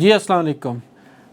जी अस्सलाम वालेकुम।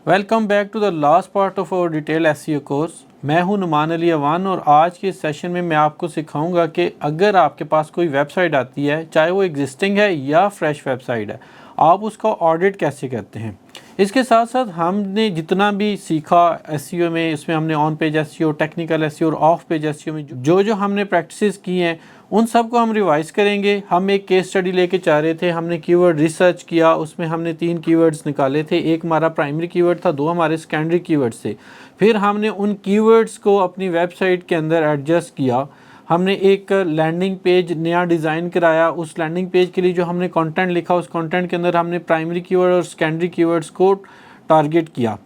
Welcome back to the last part of our detail SEO course. मैं हूं नुमान अली अवान और आज के सेशन में मैं आपको सिखाऊंगा कि अगर आपके पास कोई वेबसाइट आती है, चाहे वो एग्जिस्टिंग है या फ्रेश वेबसाइट है, आप उसका ऑडिट कैसे करते हैं। इसके साथ साथ हमने जितना भी सीखा एसईओ में, इसमें हमने on page SEO, technical SEO और ऑफ पेज एसईओ में जो जो हमने प्रैक्टिसेस की हैं उन सब को हम रिवाइज करेंगे। हम एक केस स्टडी लेके जा रहे थे, हमने कीवर्ड रिसर्च किया, उसमें हमने 3 कीवर्ड्स निकाले थे। एक हमारा प्राइमरी कीवर्ड था, 2 हमारे सेकेंडरी कीवर्ड्स थे। फिर हमने उन कीवर्ड्स को अपनी वेबसाइट के अंदर एडजस्ट किया। हमने एक लैंडिंग पेज नया डिज़ाइन कराया। उस लैंडिंग पेज के लिए जो हमने कंटेंट लिखा, उस कंटेंट के अंदर हमने प्राइमरी कीवर्ड और सेकेंडरी कीवर्ड्स को टारगेट किया।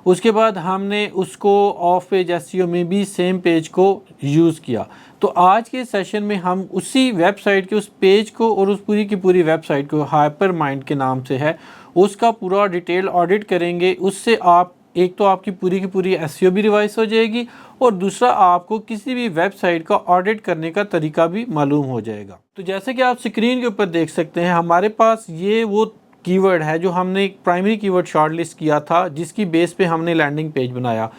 उसके बाद हमने उसको ऑफ पेज एसईओ में भी सेम पेज को यूज़ किया। तो आज के सेशन में हम उसी वेबसाइट के उस पेज को और उस पूरी की पूरी वेबसाइट को, हाइपर माइंड के नाम से है, उसका पूरा डिटेल ऑडिट करेंगे। उससे आप एक तो आपकी पूरी की पूरी एसईओ भी रिवाइज हो जाएगी और दूसरा आपको किसी भी वेबसाइट का ऑडिट करने का तरीका भी मालूम हो जाएगा। तो जैसे कि आप स्क्रीन के ऊपर देख सकते हैं, हमारे पास ये वो कीवर्ड है जो हमने एक प्राइमरी कीवर्ड शॉर्टलिस्ट किया था, जिसकी बेस पे हमने लैंडिंग पेज बनाया।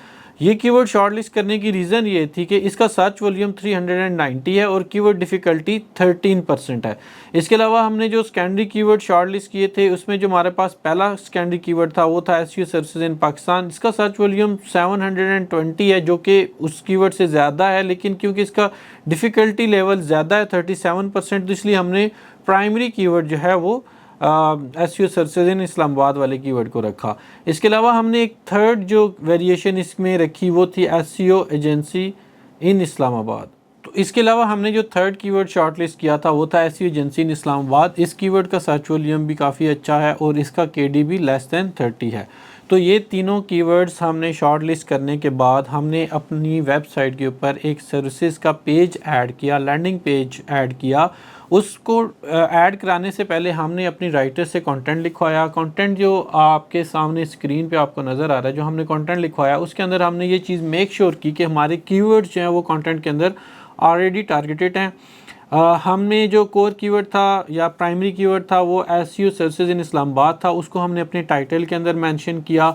ये कीवर्ड शॉर्टलिस्ट करने की रीज़न ये थी कि इसका सर्च वॉल्यूम 390 है और कीवर्ड डिफ़िकल्टी 13% है। इसके अलावा हमने जो सेकेंडरी कीवर्ड शॉर्टलिस्ट किए थे, उसमें जो हमारे पास पहला सेकेंडरी कीवर्ड था वो था एसईओ सर्विसेज इन पाकिस्तान। इसका सर्च वॉल्यूम 720 है, जो कि उस कीवर्ड से ज़्यादा है, लेकिन क्योंकि इसका डिफ़िकल्टी लेवल ज़्यादा है 37%, तो इसलिए हमने प्राइमरी कीवर्ड जो है वो एसईओ सर्विसेज इन इस्लामाबाद वाले कीवर्ड को रखा। इसके अलावा हमने एक थर्ड जो वेरिएशन इसमें रखी वो थी एसईओ एजेंसी इन इस्लामाबाद। तो इसके अलावा हमने जो थर्ड कीवर्ड शॉर्टलिस्ट किया था वो था एसईओ एजेंसी इन इस्लामाबाद। इस कीवर्ड का सर्च वॉल्यूम भी काफ़ी अच्छा है और इसका केडी भी <30 है। तो ये तीनों कीवर्ड्स हमने शॉर्ट लिस्ट करने के बाद हमने अपनी वेबसाइट के ऊपर एक सर्विसेज का पेज ऐड किया, लैंडिंग पेज ऐड किया। उसको ऐड कराने से पहले हमने अपनी राइटर से कंटेंट लिखवाया। कंटेंट जो आपके सामने स्क्रीन पे आपको नज़र आ रहा है, जो हमने कंटेंट लिखवाया, उसके अंदर हमने ये चीज़ मेक श्योर की कि हमारे कीवर्ड्स जो हैं वो कंटेंट के अंदर ऑलरेडी टारगेटेड हैं। हमने जो कोर कीवर्ड था या प्राइमरी कीवर्ड था वो एसईओ सर्विसेज इन इस्लामाबाद था, उसको हमने अपने टाइटल के अंदर मेंशन किया।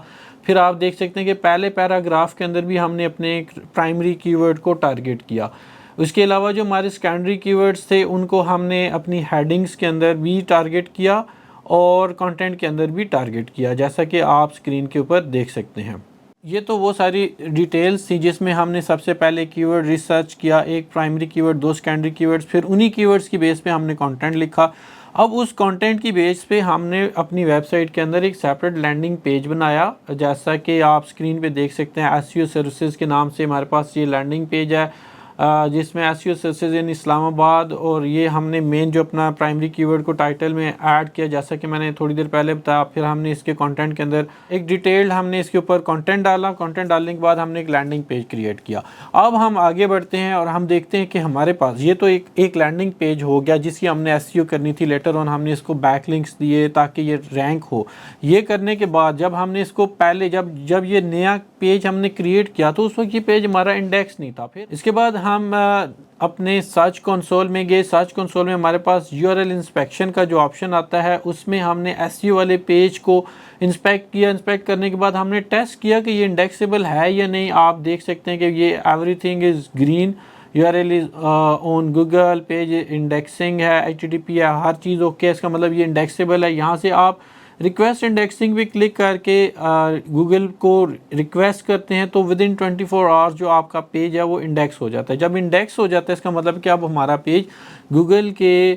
फिर आप देख सकते हैं कि पहले पैराग्राफ के अंदर भी हमने अपने प्राइमरी कीवर्ड को टारगेट किया। उसके अलावा जो हमारे सेकेंडरी कीवर्ड्स थे उनको हमने अपनी हेडिंग्स के अंदर भी टारगेट किया और कंटेंट के अंदर भी टारगेट किया, जैसा कि आप स्क्रीन के ऊपर देख सकते हैं। ये तो वो सारी डिटेल्स थी जिसमें हमने सबसे पहले कीवर्ड रिसर्च किया, एक प्राइमरी कीवर्ड, 2 सेकेंडरी कीवर्ड्स, फिर उन्हीं कीवर्ड्स की बेस पे हमने कंटेंट लिखा। अब उस कंटेंट की बेस पे हमने अपनी वेबसाइट के अंदर एक सेपरेट लैंडिंग पेज बनाया, जैसा कि आप स्क्रीन पे देख सकते हैं। एसईओ सर्विसेज के नाम से हमारे पास ये लैंडिंग पेज है, जिसमें एसईओ सर्विसेज इन इस्लामाबाद, और ये हमने मेन जो अपना प्राइमरी कीवर्ड को टाइटल में ऐड किया, जैसा कि मैंने थोड़ी देर पहले बताया। फिर हमने इसके कंटेंट के अंदर एक डिटेल्ड हमने इसके ऊपर कंटेंट डाला। कंटेंट डालने के बाद हमने एक लैंडिंग पेज क्रिएट किया। अब हम आगे बढ़ते हैं और हम देखते हैं कि हमारे पास ये तो एक लैंडिंग पेज हो गया जिसकी हमने एसईओ करनी थी। लेटर ऑन हमने इसको बैकलिंक्स दिए ताकि ये रैंक हो। ये करने के बाद जब हमने इसको पहले जब ये नया पेज हमने क्रिएट किया तो उस वक्त ये पेज हमारा इंडेक्स नहीं था। फिर इसके बाद हम अपने सर्च कंसोल में गए। सर्च कंसोल में हमारे पास यूआरएल इंस्पेक्शन का जो ऑप्शन आता है, उसमें हमने एसईओ वाले पेज को इंस्पेक्ट किया। इंस्पेक्ट करने के बाद हमने टेस्ट किया कि ये इंडेक्सेबल है या नहीं। आप देख सकते हैं कि ये everything is green, URL is on Google, page indexing है, एचटीटीपी है, हर चीज़ ओके है। इसका मतलब ये इंडेक्सेबल है। यहाँ से आप रिक्वेस्ट इंडेक्सिंग पे क्लिक करके गूगल को रिक्वेस्ट करते हैं तो विद इन 24 आवर्स जो आपका पेज है वो इंडेक्स हो जाता है। जब इंडेक्स हो जाता है इसका मतलब कि अब हमारा पेज गूगल के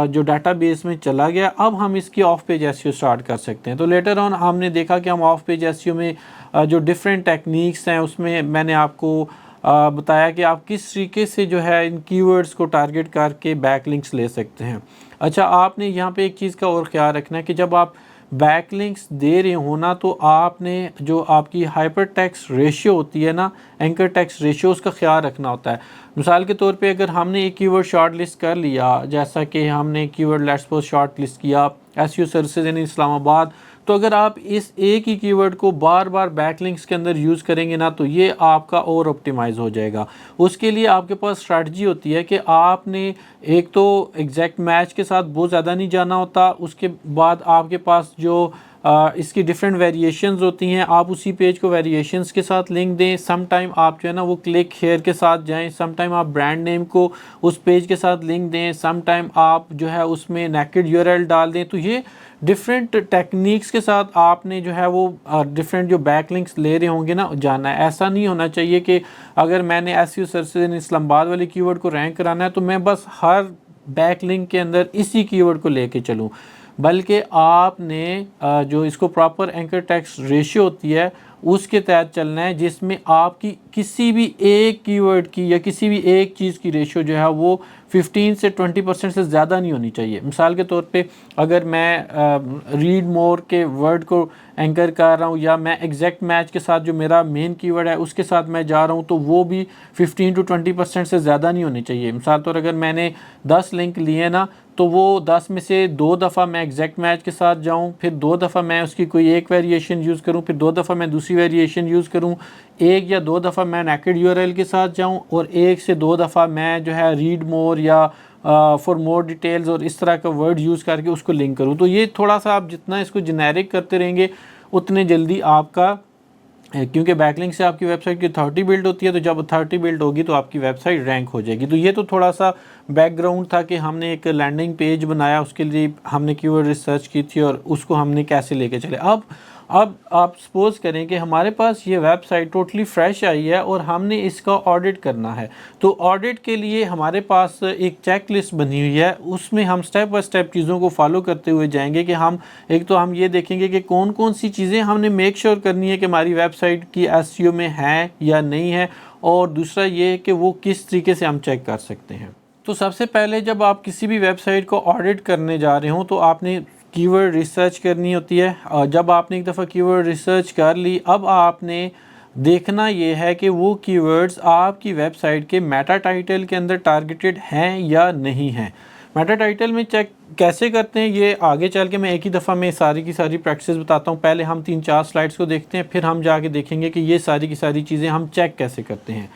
जो डाटाबेस में चला गया। अब हम इसकी ऑफ पेज एसईओ स्टार्ट कर सकते हैं। तो लेटर ऑन हमने देखा कि हम ऑफ पेज एसईओ में जो डिफरेंट टेक्निक्स हैं उसमें मैंने आपको बताया कि आप किस तरीके से जो है इन कीवर्ड्स को टारगेट करके बैकलिंक्स ले सकते हैं। अच्छा, आपने यहाँ पे एक चीज़ का और ख्याल रखना है कि जब आप बैकलिंक्स दे रहे हो ना, तो आपने जो आपकी हाइपर टेक्स्ट रेशियो होती है ना, एंकर टेक्स्ट रेशियो, उसका ख्याल रखना होता है। मिसाल के तौर पे अगर हमने एक कीवर्ड शॉर्ट लिस्ट कर लिया, जैसा कि हमने keyword let's suppose short list किया एसईओ सर्विसेज इन इस्लामाबाद, तो अगर आप इस एक ही कीवर्ड को बार बार बैकलिंक्स के अंदर यूज़ करेंगे ना, तो ये आपका और ऑप्टिमाइज हो जाएगा। उसके लिए आपके पास स्ट्रैटेजी होती है कि आपने एक तो एग्जैक्ट मैच के साथ बहुत ज़्यादा नहीं जाना होता। उसके बाद आपके पास जो इसकी डिफरेंट वेरिएशंस होती हैं, आप उसी पेज को वेरिएशंस के साथ लिंक दें। सम टाइम आप जो है ना वो क्लिक हेयर के साथ जाएं, सम टाइम आप ब्रांड नेम को उस पेज के साथ लिंक दें, सम टाइम आप जो है उसमें नेकेड यूआरएल डाल दें। तो ये डिफरेंट टेक्निक्स के साथ आपने जो है वो डिफरेंट जो बैकलिंक्स ले रहे होंगे ना जाना है। ऐसा नहीं होना चाहिए कि अगर मैंने एसईओ सर्च इन इस्लामाबाद वाले कीवर्ड को रैंक कराना है तो मैं बस हर बैकलिंक के अंदर इसी कीवर्ड को लेके चलूँ, बल्कि आपने जो इसको प्रॉपर एंकर टेक्स्ट रेशियो होती है उसके तहत चलना है, जिसमें आपकी किसी भी एक कीवर्ड की या किसी भी एक चीज़ की रेशियो जो है वो 15 से 20% से ज़्यादा नहीं होनी चाहिए। मिसाल के तौर पे अगर मैं रीड मोर के वर्ड को एंकर कर रहा हूँ या मैं एग्जैक्ट मैच के साथ जो मेरा मेन कीवर्ड है उसके साथ मैं जा रहा हूँ तो वो भी 15 to 20% से ज़्यादा नहीं होनी चाहिए। मिसाल तौर अगर मैंने 10 लिंक लिए ना तो वो 10 में से 2 दफ़ा मैं एग्जैक्ट मैच के साथ जाऊं, फिर 2 दफ़ा मैं उसकी कोई एक वेरिएशन यूज़ करूं, फिर 2 दफ़ा मैं दूसरी वेरिएशन यूज़ करूं, 1 या 2 दफ़ा मैं नेकेड यूआरएल के साथ जाऊं और 1 से 2 दफ़ा मैं जो है रीड मोर या फॉर मोर डिटेल्स और इस तरह का वर्ड यूज़ करके उसको लिंक करूँ। तो ये थोड़ा सा आप जितना इसको जेनेरिक करते रहेंगे उतने जल्दी आपका, क्योंकि बैकलिंक से आपकी वेबसाइट की अथॉरिटी बिल्ड होती है, तो जब अथॉरिटी बिल्ड होगी तो आपकी वेबसाइट रैंक हो जाएगी। तो ये तो थोड़ा सा बैकग्राउंड था कि हमने एक लैंडिंग पेज बनाया, उसके लिए हमने कीवर्ड रिसर्च की थी और उसको हमने कैसे लेके चले। अब आप सपोज करें कि हमारे पास ये वेबसाइट टोटली फ्रेश आई है और हमने इसका ऑडिट करना है। तो ऑडिट के लिए हमारे पास एक चेक लिस्ट बनी हुई है, उसमें हम स्टेप बाय स्टेप चीज़ों को फॉलो करते हुए जाएंगे कि हम एक तो हम ये देखेंगे कि कौन कौन सी चीज़ें हमने मेक श्योर करनी है कि हमारी वेबसाइट की एसईओ में है या नहीं है, और दूसरा ये कि वो किस तरीके से हम चेक कर सकते हैं। तो सबसे पहले जब आप किसी भी वेबसाइट को ऑडिट करने जा रहे हो तो आपने कीवर्ड रिसर्च करनी होती है, और जब आपने एक दफ़ा कीवर्ड रिसर्च कर ली अब आपने देखना ये है कि वो कीवर्ड्स आपकी वेबसाइट के मेटा टाइटल के अंदर टारगेटेड हैं या नहीं हैं। मेटा टाइटल में चेक कैसे करते हैं ये आगे चल के मैं एक ही दफ़ा में सारी की सारी प्रैक्टिस बताता हूँ। पहले हम 3-4 स्लाइड्स को देखते हैं, फिर हम जाके देखेंगे कि ये सारी की सारी चीज़ें हम चेक कैसे करते हैं।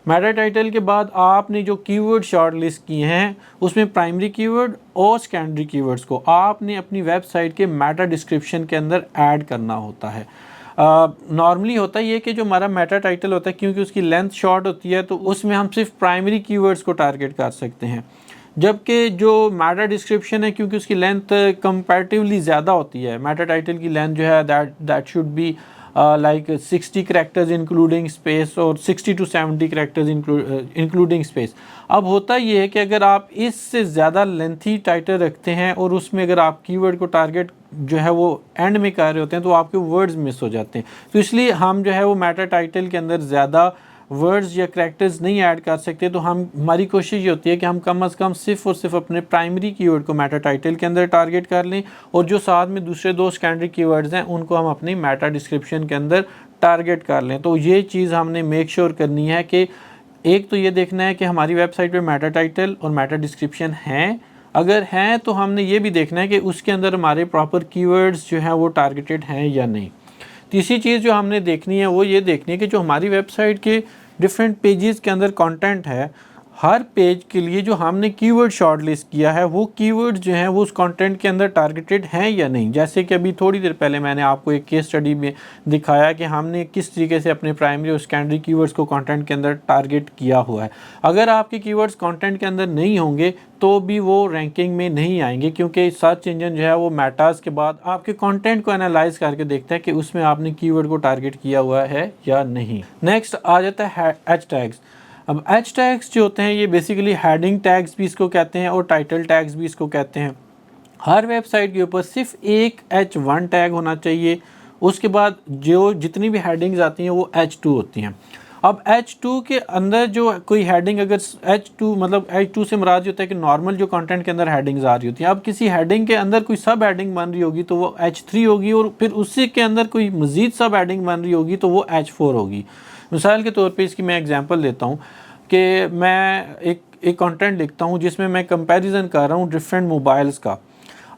मेटा टाइटल के बाद आपने जो कीवर्ड शॉर्ट लिस्ट किए हैं उसमें प्राइमरी कीवर्ड और सेकेंडरी कीवर्ड्स को आपने अपनी वेबसाइट के मेटा डिस्क्रिप्शन के अंदर ऐड करना होता है। नॉर्मली होता है ये कि जो हमारा मेटा टाइटल होता है क्योंकि उसकी लेंथ शॉर्ट होती है तो उसमें हम सिर्फ प्राइमरी कीवर्ड्स को टारगेट कर सकते हैं, जबकि जो मेटा डिस्क्रिप्शन है क्योंकि उसकी लेंथ कंपैरेटिवली ज़्यादा होती है। मेटा टाइटल की लेंथ जो है that should B like 60 characters including space और 60 to 70 characters including space। अब होता ये है कि अगर आप इससे ज़्यादा लेंथी टाइटल रखते हैं और उसमें अगर आप कीवर्ड को टारगेट जो है वो एंड में कर रहे होते हैं तो आपके वर्ड्स मिस हो जाते हैं। तो इसलिए हम जो है वो मेटा टाइटल के अंदर ज़्यादा वर्ड्स या करैक्टर्स नहीं ऐड कर सकते। तो हमारी कोशिश ये होती है कि हम कम अज़ कम सिर्फ और सिर्फ अपने प्राइमरी कीवर्ड को मेटा टाइटल के अंदर टारगेट कर लें और जो साथ में दूसरे 2 सेकेंडरी कीवर्ड्स हैं उनको हम अपनी मेटा डिस्क्रिप्शन के अंदर टारगेट कर लें। तो ये चीज़ हमने मेक श्योर करनी है कि एक तो ये देखना है कि हमारी वेबसाइट पर मेटा टाइटल और मेटा डिस्क्रिप्शन हैं, अगर हैं तो हमने ये भी देखना है कि उसके अंदर हमारे प्रॉपर कीवर्ड्स जो हैं वो टारगेटेड हैं या नहीं। तीसरी चीज़ जो हमने देखनी है वो ये देखनी है कि जो हमारी वेबसाइट के डिफरेंट पेजेस के अंदर कंटेंट है, हर पेज के लिए जो हमने कीवर्ड शॉर्ट लिस्ट किया है वो कीवर्ड जो हैं वो उस कंटेंट के अंदर टारगेटेड हैं या नहीं। जैसे कि अभी थोड़ी देर पहले मैंने आपको एक केस स्टडी में दिखाया कि हमने किस तरीके से अपने प्राइमरी और सेकेंडरी कीवर्ड्स को कंटेंट के अंदर टारगेट किया हुआ है। अगर आपके कीवर्ड्स कंटेंट के अंदर नहीं होंगे तो भी वो रैंकिंग में नहीं आएंगे, क्योंकि सर्च इंजन जो है वो मेटास के बाद आपके कंटेंट को एनालाइज करके देखता है कि उसमें आपने कीवर्ड को टारगेट किया हुआ है या नहीं। नेक्स्ट आ जाता है एच टैग्स। अब एच टैग्स जो होते हैं ये बेसिकली हेडिंग टैग्स भी इसको कहते हैं और टाइटल टैग्स भी इसको कहते हैं। हर वेबसाइट के ऊपर सिर्फ एक H1 टैग होना चाहिए, उसके बाद जो जितनी भी हेडिंग्स आती हैं वो H2 होती हैं। अब H2 के अंदर जो कोई हेडिंग अगर H2 मतलब H2 से मुराद होता है कि नॉर्मल जो कंटेंट के अंदर हेडिंग्स आ रही होती हैं। अब किसी हेडिंग के अंदर कोई सब हेडिंग बन रही होगी तो वो H3 होगी और फिर उसी के अंदर कोई मज़ीद सब हेडिंग बन रही होगी तो वो H4 होगी। मिसाल के तौर पे इसकी मैं एग्जांपल लेता हूँ कि मैं एक कंटेंट लिखता हूँ जिसमें मैं कंपैरिजन कर रहा हूँ डिफरेंट मोबाइल्स का।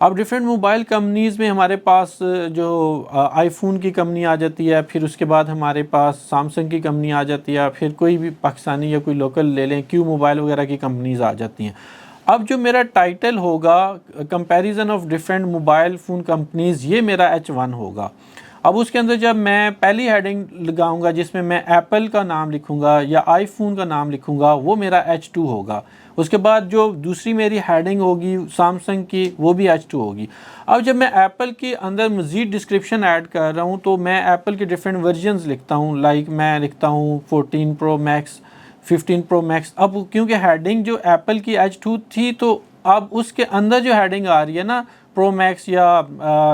अब डिफरेंट मोबाइल कंपनीज़ में हमारे पास जो आईफोन की कंपनी आ जाती है, फिर उसके बाद हमारे पास सैमसंग की कंपनी आ जाती है, फिर कोई भी पाकिस्तानी या कोई लोकल ले लें क्यू मोबाइल वगैरह की कंपनीज़ आ जाती हैं। अब जो मेरा टाइटल होगा comparison of different mobile phone companies, ये मेरा H1 होगा। अब उसके अंदर जब मैं पहली हेडिंग लगाऊंगा जिसमें मैं एप्पल का नाम लिखूंगा या आईफोन का नाम लिखूंगा, वो मेरा H2 होगा। उसके बाद जो दूसरी मेरी हेडिंग होगी सैमसंग की, वो भी H2 होगी। अब जब मैं एप्पल के अंदर मज़ीद डिस्क्रिप्शन ऐड कर रहा हूँ तो मैं एप्पल के डिफरेंट वर्जन्स लिखता हूँ, लाइक मैं लिखता हूँ 14 प्रो मैक्स, 15 प्रो मैक्स। अब क्योंकि हेडिंग जो एप्पल की H2 थी, तो अब उसके अंदर जो हेडिंग आ रही है ना प्रो मैक्स या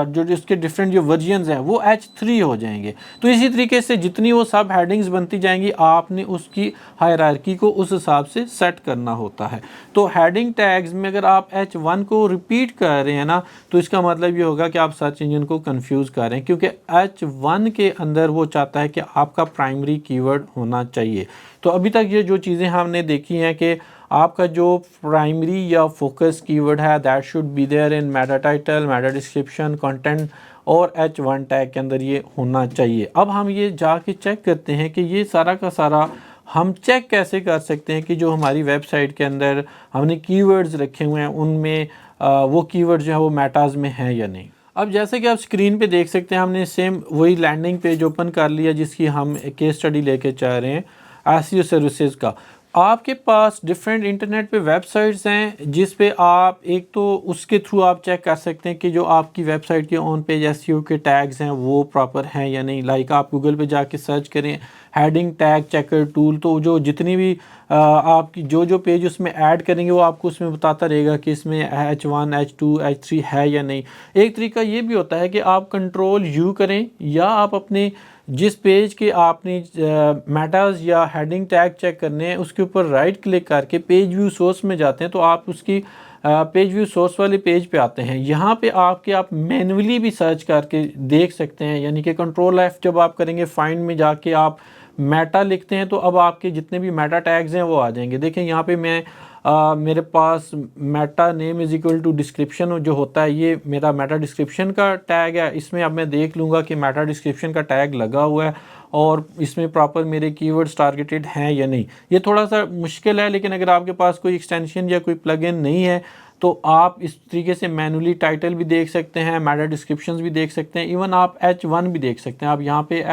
जो इसके डिफरेंट जो वर्जन्स हैं वो H3 हो जाएंगे। तो इसी तरीके से जितनी वो सब हेडिंग्स बनती जाएंगी, आपने उसकी हायरार्की को उस हिसाब से सेट करना होता है। तो हेडिंग टैग्स में अगर आप H1 को रिपीट कर रहे हैं ना, तो इसका मतलब ये होगा कि आप सर्च इंजन को कंफ्यूज कर रहे हैं, क्योंकि H1 के अंदर वो चाहता है कि आपका प्राइमरी कीवर्ड होना चाहिए। तो अभी तक ये जो चीज़ें हमने देखी हैं कि आपका जो प्राइमरी या फोकस कीवर्ड है that should be there in meta title, meta description, content और H1 टैग के अंदर ये होना चाहिए। अब हम ये जाके चेक करते हैं कि ये सारा का सारा हम चेक कैसे कर सकते हैं कि जो हमारी वेबसाइट के अंदर हमने कीवर्ड्स रखे हुए हैं उनमें वो कीवर्ड जो है वो मेटाज में है या नहीं। अब जैसे कि आप स्क्रीन पे देख सकते हैं, हमने सेम वही लैंडिंग पेज ओपन कर लिया जिसकी हम केस स्टडी लेके चाह रहे हैं एसईओ सर्विसेज का। आपके पास डिफरेंट इंटरनेट पे वेबसाइट्स हैं जिस पे आप एक तो उसके थ्रू आप चेक कर सकते हैं कि जो आपकी वेबसाइट के ऑन पेज एसईओ के टैग्स हैं वो प्रॉपर हैं या नहीं। लाइक आप गूगल पे जाके सर्च करें हेडिंग टैग चेकर टूल, तो जो जितनी भी आपकी जो पेज उसमें ऐड करेंगे वो आपको उसमें बताता रहेगा कि इसमें H1, H2, H3 है या नहीं। एक तरीका ये भी होता है कि आप Ctrl+U करें या आप अपने जिस पेज के आपने मेटाज या हेडिंग टैग चेक करने हैं उसके ऊपर राइट क्लिक करके पेज व्यू सोर्स में जाते हैं, तो आप उसकी पेज व्यू सोर्स वाले पेज पे आते हैं। यहाँ पे आप मैन्युअली भी सर्च करके देख सकते हैं, यानी कि Ctrl+F जब आप करेंगे फाइंड में जाके आप मेटा लिखते हैं तो अब आपके जितने भी मेटा टैग्स हैं वो आ जाएंगे। देखें यहाँ पे मैं मेरे पास meta name is equal to description जो होता है, ये मेरा मेटा डिस्क्रिप्शन का टैग है। इसमें अब मैं देख लूँगा कि मेटा डिस्क्रिप्शन का टैग लगा हुआ है और इसमें प्रॉपर मेरे कीवर्ड्स टारगेटेड हैं या नहीं। ये थोड़ा सा मुश्किल है, लेकिन अगर आपके पास कोई एक्सटेंशन या कोई प्लगइन नहीं है तो आप इस तरीके से मैनुअली टाइटल भी देख सकते हैं, मेटा डिस्क्रिप्शंस भी देख सकते हैं, इवन आप H1 भी देख सकते हैं। आप यहाँ पे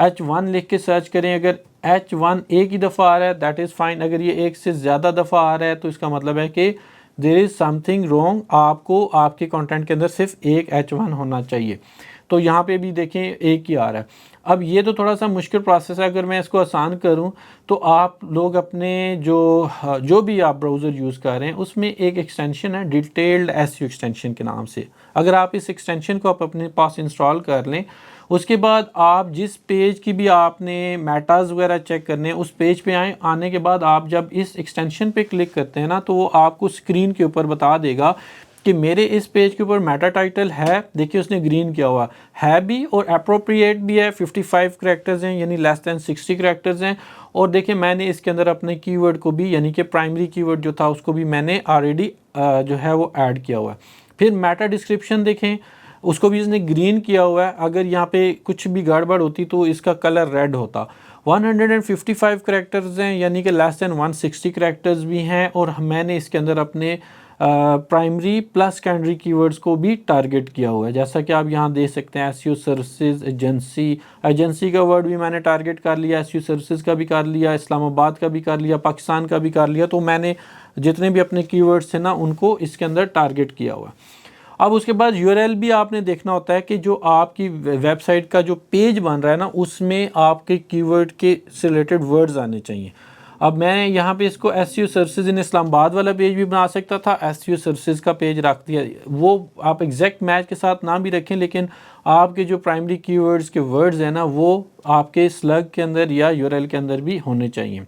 H1 लिख के सर्च करें, अगर H1 एक ही दफ़ा आ रहा है दैट इज़ फाइन। अगर ये एक से ज़्यादा दफ़ा आ रहा है तो इसका मतलब है कि देयर इज़ समथिंग रॉन्ग, आपको आपके कंटेंट के अंदर सिर्फ एक H1 होना चाहिए। तो यहाँ पे भी देखें एक ही आ रहा है। अब ये तो थोड़ा सा मुश्किल प्रोसेस है, अगर मैं इसको आसान करूँ तो आप लोग अपने जो भी आप ब्राउज़र यूज़ कर रहे हैं उसमें एक एक्सटेंशन है डिटेल्ड एसईओ एक्सटेंशन के नाम से। अगर आप इस एक्सटेंशन को आप अपने पास इंस्टॉल कर लें, उसके बाद आप जिस पेज की भी आपने मेटाज वगैरह चेक करने हैं उस पेज पे आने के बाद आप जब इस एक्सटेंशन पे क्लिक करते हैं ना, तो वो आपको स्क्रीन के ऊपर बता देगा कि मेरे इस पेज के ऊपर मेटा टाइटल है। देखिए उसने ग्रीन किया हुआ है भी और अप्रोप्रिएट भी है, 55 करैक्टर्स हैं यानी लेस दैन 60 करैक्टर्स हैं। और देखिए मैंने इसके अंदर अपने कीवर्ड को भी, यानी कि प्राइमरी कीवर्ड जो था उसको भी मैंने ऑलरेडी जो है वो ऐड किया हुआ है। फिर मेटा डिस्क्रिप्शन देखें, उसको भी इसने ग्रीन किया हुआ है। अगर यहाँ पे कुछ भी गड़बड़ होती तो इसका कलर रेड होता। 155 करैक्टर्स हैं यानी कि लेस दैन 160 करैक्टर्स भी हैं, और मैंने इसके अंदर अपने प्राइमरी प्लस सेकेंडरी कीवर्ड्स को भी टारगेट किया हुआ है। जैसा कि आप यहाँ देख सकते हैं एसईओ सर्विसेज एजेंसी का वर्ड भी मैंने टारगेट कर लिया, एसईओ सर्विसेज का भी कर लिया, इस्लामाबाद का भी कर लिया, पाकिस्तान का भी कर लिया। तो मैंने जितने भी अपने कीवर्ड्स थे ना उनको इसके अंदर टारगेट किया हुआ है। अब उसके बाद यूआरएल भी आपने देखना होता है कि जो आपकी वेबसाइट का जो पेज बन रहा है ना उसमें आपके कीवर्ड के से रिलेटेड वर्ड्स आने चाहिए। अब मैं यहाँ पे इसको एसईओ सर्विसेज इन इस्लामाबाद वाला पेज भी बना सकता था, एसईओ सर्विसेज का पेज रख दिया। वो आप एग्जैक्ट मैच के साथ ना भी रखें, लेकिन आपके जो प्राइमरी कीवर्ड्स के वर्ड्स हैं ना वो आपके स्लग के अंदर या यूआरएल के अंदर भी होने चाहिए।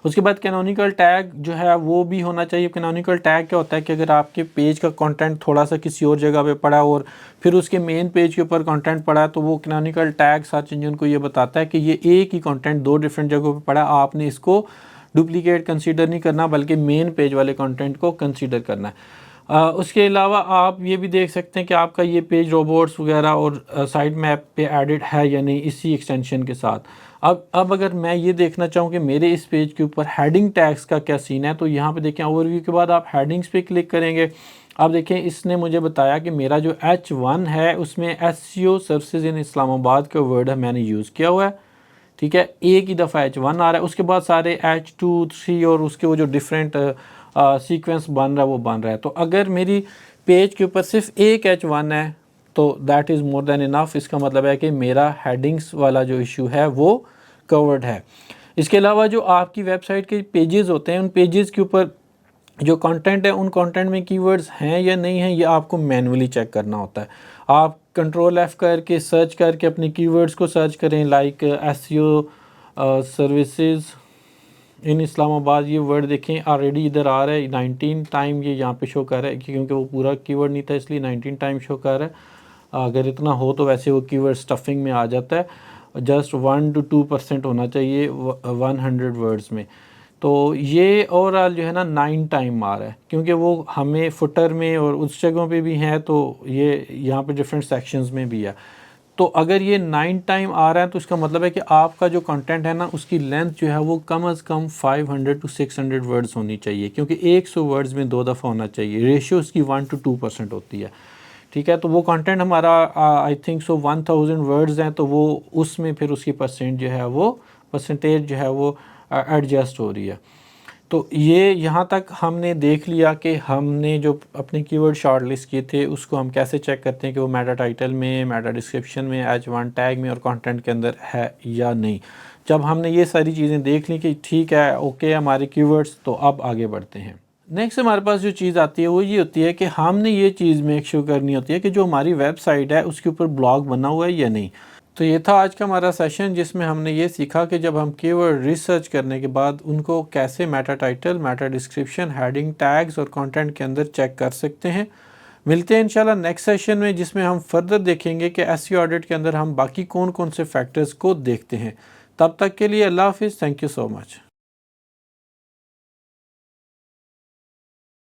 उसके बाद कैनोनिकल टैग जो है वो भी होना चाहिए। कैनोनिकल टैग क्या होता है कि अगर आपके पेज का कंटेंट थोड़ा सा किसी और जगह पे पड़ा और फिर उसके मेन पेज के ऊपर कंटेंट पड़ा, तो वो कैनोनिकल टैग सर्च इंजन को ये बताता है कि ये एक ही कंटेंट दो डिफरेंट जगहों पे पड़ा, आपने इसको डुप्लीकेट कंसीडर नहीं करना बल्कि मेन पेज वाले कंटेंट को कंसीडर करना है। उसके अलावा आप ये भी देख सकते हैं कि आपका ये पेज रोबोट्स वगैरह और साइट मैप पे एडिट है या नहीं इसी एक्सटेंशन के साथ। अब अगर मैं ये देखना चाहूँ कि मेरे इस पेज के ऊपर हेडिंग टैग्स का क्या सीन है, तो यहाँ पे देखें ओवरव्यू के बाद आप हेडिंग्स पे क्लिक करेंगे। अब देखें इसने मुझे बताया कि मेरा जो H1 है उसमें SEO सर्विसेज इन इस्लामाबाद का वर्ड है मैंने यूज़ किया हुआ है, ठीक है। एक ही दफ़ा H1 आ रहा है, उसके बाद सारे H2 3 और उसके वो जो डिफरेंट सीक्वेंस बन रहा है वो बन रहा है। तो अगर मेरी पेज के ऊपर सिर्फ एक H1 है तो that is more than enough. इसका मतलब है कि मेरा हेडिंग्स वाला जो इशू है वो कवर्ड है। इसके अलावा जो आपकी वेबसाइट के पेजेस होते हैं उन पेजेस के ऊपर जो कंटेंट है उन कंटेंट में कीवर्ड्स हैं या नहीं हैं ये आपको मैन्युअली चेक करना होता है। आप कंट्रोल F करके सर्च करके अपने कीवर्ड्स को सर्च करें, like SEO services in Islamabad, ये वर्ड देखें ऑलरेडी इधर आ रहा है 19 टाइम, ये यहाँ पे शो कर रहा है क्योंकि वो पूरा कीवर्ड नहीं था इसलिए 19 टाइम शो कर रहा है। अगर इतना हो तो वैसे वो कीवर्ड स्टफिंग में आ जाता है, जस्ट 1 to 2% होना चाहिए 100 वर्ड्स में। तो ये ओवरऑल जो है ना 9 टाइम आ रहा है क्योंकि वो हमें फुटर में और उस जगहों पे भी है, तो ये यहाँ पे डिफरेंट सेक्शंस में भी है। तो अगर ये 9 टाइम आ रहा है तो इसका मतलब है कि आपका जो कंटेंट है ना उसकी लेंथ जो है वो कम अज़ कम 500 to 600 वर्ड्स होनी चाहिए, क्योंकि 100 वर्ड्स में 2 दफ़ा होना चाहिए। रेशियो उसकी 1 to 2% होती है, ठीक है। तो वो कंटेंट हमारा आई थिंक सो 1000 वर्ड्स हैं, तो वो उसमें फिर उसकी परसेंट जो है वो परसेंटेज जो है वो एडजस्ट हो रही है। तो ये यहाँ तक हमने देख लिया कि हमने जो अपने कीवर्ड शॉर्टलिस्ट किए थे उसको हम कैसे चेक करते हैं कि वो मेटा टाइटल में, मेटा डिस्क्रिप्शन में, H1 टैग में और कंटेंट के अंदर है या नहीं। जब हमने ये सारी चीज़ें देख ली कि ठीक है ओके हमारे कीवर्ड्स, तो अब आगे बढ़ते हैं। नेक्स्ट हमारे पास जो चीज़ आती है वो ये होती है कि हमने ये चीज़ मेक श्योर करनी होती है कि जो हमारी वेबसाइट है उसके ऊपर ब्लॉग बना हुआ है या नहीं। तो ये था आज का हमारा सेशन जिसमें हमने ये सीखा कि जब हम कीवर्ड रिसर्च करने के बाद उनको कैसे Meta title, meta description, heading tags और कंटेंट के अंदर चेक कर सकते हैं। मिलते हैं इंशाल्लाह नेक्स्ट सेशन में जिसमें हम फर्दर देखेंगे कि SEO ऑडिट के अंदर हम बाकी कौन कौन से फैक्टर्स को देखते हैं। तब तक के लिए अल्लाह हाफिज़, थैंक यू सो मच।